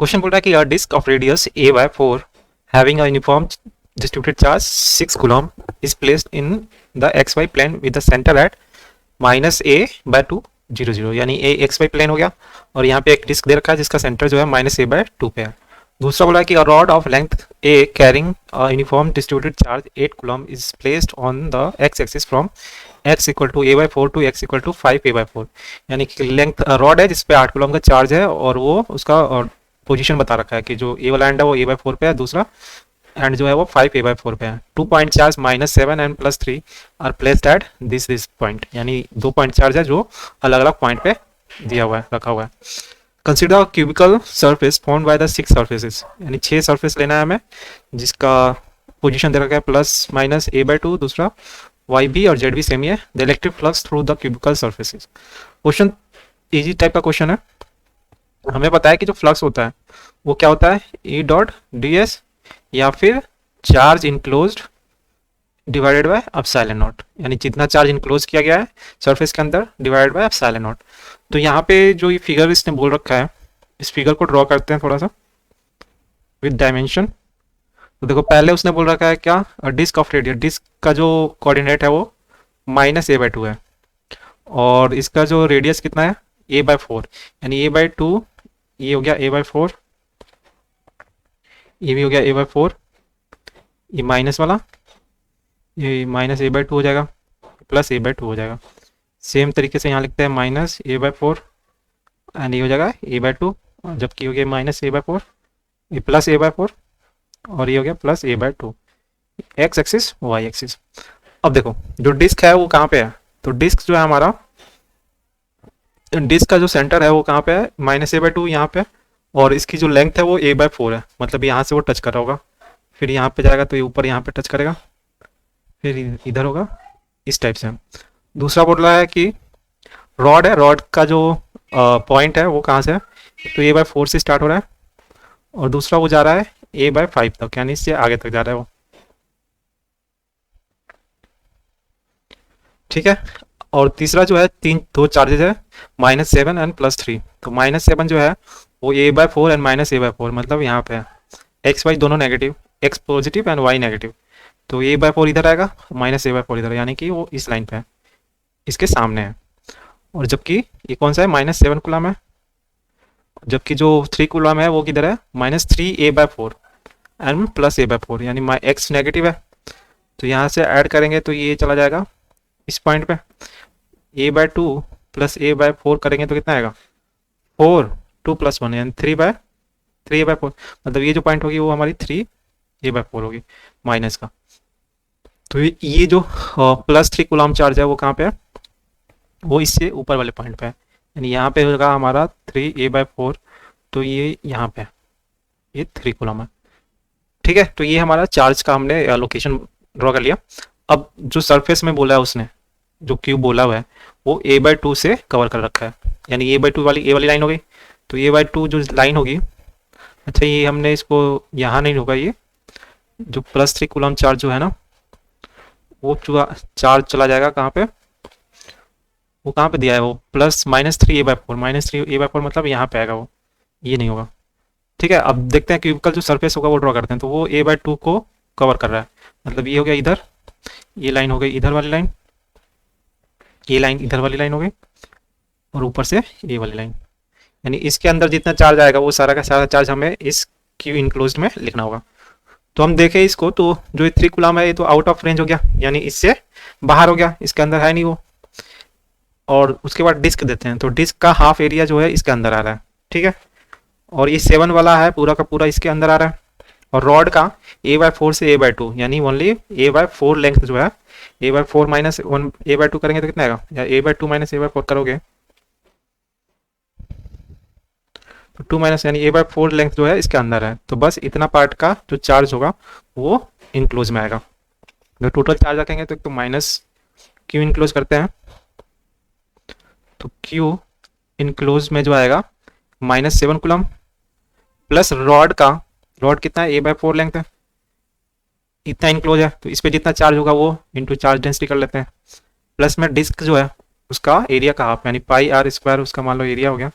Question बोल रहा है कि a disc of radius a by 4 having a uniform distributed charge 6 coulomb is placed in the xy plane with the center at minus a by 2 0 0 यानी a xy plane हो गया और यहाँ पे एक डिस्क दे रखा है जिसका सेंटर जो है माइनस a by 2 पे है। दूसरा बोला है कि a rod of length a carrying a uniform distributed charge 8 coulomb is placed on the x axis from x equal to a by 4 to x equal to 5 a by 4 यानी कि length rod है जिसपे 8 coulomb का charge है और वो उसका position बता रखा है कि जो ए वाला एंड है वो a by 4 पे है, दूसरा एंड जो है वो 5 a by 4 पे है। 2 point charge -7 and +3 are placed at this point यानी 2 पॉइंट चार्ज है जो अलग अलग पॉइंट पे दिया हुआ है, रखा हुआ है। Consider cubical surface formed by the 6 surfaces यानी 6 सरफेस लेना है हमें जिसका पोजीशन दे रखा है +- a by 2, दूसरा y भी और z भी सेम ही है। The electric flux through the cubical surfaces. Question easy type का क्वेश्चन है। हमें पता है कि जो फ्लक्स होता है वो क्या होता है E डॉट ds या फिर charge enclosed divided by epsilon not यानी जितना चार्ज इनक्लोज किया गया है सरफेस के अंदर डिवाइडेड बाय एप्सिलॉन नॉट। तो यहाँ पे जो ये फिगर इसने बोल रखा है इस फिगर को ड्रॉ करते हैं थोड़ा सा विद डायमेंशन। तो देखो पहले उसने बोल रखा है क्या डिस्क ऑफ रेडियस, डिस्क का जो कोऑर्डिनेट है वो -a by 2 है और इसका जो रेडियस कितना है a by 4 यानी a by 2 ये हो गया a by 4, ये भी हो गया a by 4, ये माइनस वाला ये -a by 2 हो जाएगा +a by 2 हो जाएगा। सेम तरीके से यहाँ लिखते हैं -a by 4 एंड ये हो जाएगा a by 2 जबकि हो गया -a by 4, ये +a by 4 और ये हो गया +a by 2, x axis y axis. अब देखो जो डिस्क है वो कहाँ पे है, तो डिस्क जो है हमारा डिस्क का जो सेंटर है वो कहाँ पे है -a by 2 यहाँ पे और इसकी जो लेंथ है वो a by 4 है, मतलब यहाँ से वो टच कर रहा होगा, फिर यहाँ पे जाएगा तो ये ऊपर यहाँ पे टच करेगा, फिर इधर होगा, इस टाइप से। दूसरा बोल रहा है कि रॉड है, रॉड का जो पॉइंट है वो कहाँ से है, तो a by 4 से स्टार्ट हो रहा है और दूसरा वो जा रहा है a by 5 तक यानी इससे आगे तक जा रहा है वो, ठीक है। और तीसरा जो है दो चार्जेज है -7 एंड +3। तो -7 जो है वो a by 4 and -a by 4 मतलब यहाँ पे है, एक्स वाई दोनों negative, X positive and Y negative, तो a by 4 इधर आएगा -a by 4 इधर यानी कि वो इस लाइन पे है, इसके सामने है। और जबकि ये कौन सा है -7 कूलम है, जबकि जो 3 कूलम है वो किधर है -3a by 4 and +a by 4 यानी एक्स नेगेटिव है, तो यहाँ से ऐड करेंगे तो ये चला जाएगा इस पॉइंट पे, a by 2 + a by 4 करेंगे तो कितना आएगा 4 2 + 1 यानी 3a by 4 मतलब ये जो पॉइंट होगी वो हमारी 3a by 4 होगी माइनस का। तो ये जो +3 कूलम चार्ज है वो कहाँ पे है, वो इससे ऊपर वाले पॉइंट पे है यानी यहाँ पे होगा हमारा 3a by 4, तो ये यहाँ पे ये 3 कूलम है, ठीक है। तो ये हमारा चार्ज का हमने लोकेशन ड्रॉ कर लिया। अब जो सरफेस में बोला है उसने, जो क्यूब बोला हुआ है वो a by 2 से कवर कर रखा है यानी a by 2 वाली a वाली लाइन हो गई, तो a by 2 जो लाइन होगी, अच्छा ये हमने इसको यहाँ नहीं होगा, ये जो +3 कूलम चार्ज जो है ना वो चार्ज चला जाएगा कहाँ पे, वो कहाँ पे दिया है वो -3a by 4 -3a by 4 मतलब यहाँ पे आएगा वो, ये नहीं होगा, ठीक है। अब देखते हैं क्यूबिकल जो सरफेस होगा वो ड्रॉ करते हैं, तो वो a by 2 को कवर कर रहा है, मतलब ये हो गया इधर, ये लाइन हो गई इधर वाली लाइन, ये लाइन इधर वाली लाइन हो गई और ऊपर से ये वाली लाइन, यानी इसके अंदर जितना चार्ज आएगा वो सारा का सारा चार्ज हमें इस क्यू इनक्लोज्ड में लिखना होगा। तो हम देखें इसको, तो जो 3 कूलम है ये तो आउट ऑफ रेंज हो गया यानी इससे बाहर हो गया, इसके अंदर है नहीं वो। और उसके बाद डिस्क देते हैं, तो डिस्क का हाफ एरिया जो है इसके अंदर आ रहा है, ठीक है। और ये 7 वाला है पूरा का पूरा इसके अंदर आ रहा है। और रॉड का a by 4 से a by 2 यानी ओनली a by 4 लेंथ जो है a by 4 -1 a by 2 करेंगे तो कितना आएगा, या a by 2 - a by 4 करोगे तो 2 यानी a by 4 लेंथ जो है इसके अंदर है, तो बस इतना पार्ट का जो चार्ज होगा वो इनक्लोज में आएगा। जो टोटल चार्ज रखेंगे तो एक तो माइनस क्यू इनक्लोज करते हैं, तो क्यू इनक्लोज में जो आएगा -7 कूलम प्लस रॉड का, रॉड कितना है a by 4 लेंथ है, इतना इनक्लोज है, तो इस पे जितना चार्ज होगा वो इंटू चार्ज डेंसिटी कर लेते हैं, प्लस में डिस्क जो है उसका एरिया का हाफ यानी πr² उसका मान लो एरिया हो गया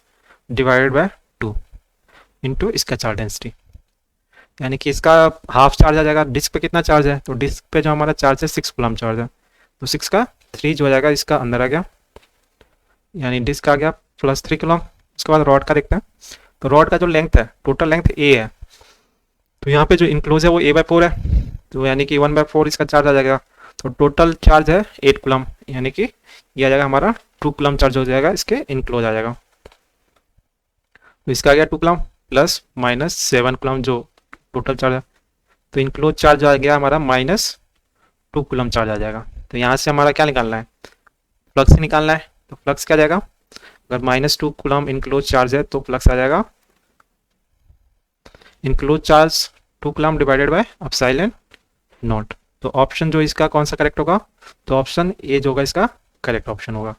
डिवाइडेड बाय 2, इंटू इसका चार्ज डेंसिटी, यानी कि इसका हाफ चार्ज आ जाएगा। डिस्क पे कितना चार्ज है, तो डिस्क पे जो हमारा चार्ज है 6 कूलम चार्ज है, तो 6 का 3 जो हो जाएगा इसका अंदर आ गया, यानी डिस्क आ गया प्लस 3 कूलम। उसके बाद रॉड का देखते हैं, तो रॉड का जो लेंथ है, टोटल लेंथ ए है, तो यहाँ पे जो इनक्लोज है वो a/4 है, तो यानी कि 1/4 इसका चार्ज आ जाएगा। तो टोटल चार्ज है 8 कूलम, यानी कि ये आ जाएगा हमारा 2 कूलम चार्ज हो जाएगा, इसके इनक्लोज आ जाएगा। तो इसका आ गया 2 कूलम प्लस माइनस 7 कूलम जो टोटल चार्ज है, तो इनक्लोज चार्ज आ गया हमारा -2 कूलम चार्ज आ जाएगा। तो यहाँ से हमारा क्या निकालना है, फ्लक्स निकालना है। तो फ्लक्स क्या जाएगा, अगर -2 कूलम इनक्लोज चार्ज है तो फ्लक्स आ जाएगा enclose charge 2 coulomb divided by epsilon not. तो ऑप्शन जो इसका कौन सा करेक्ट होगा, तो ऑप्शन ए जो होगा इसका करेक्ट ऑप्शन होगा।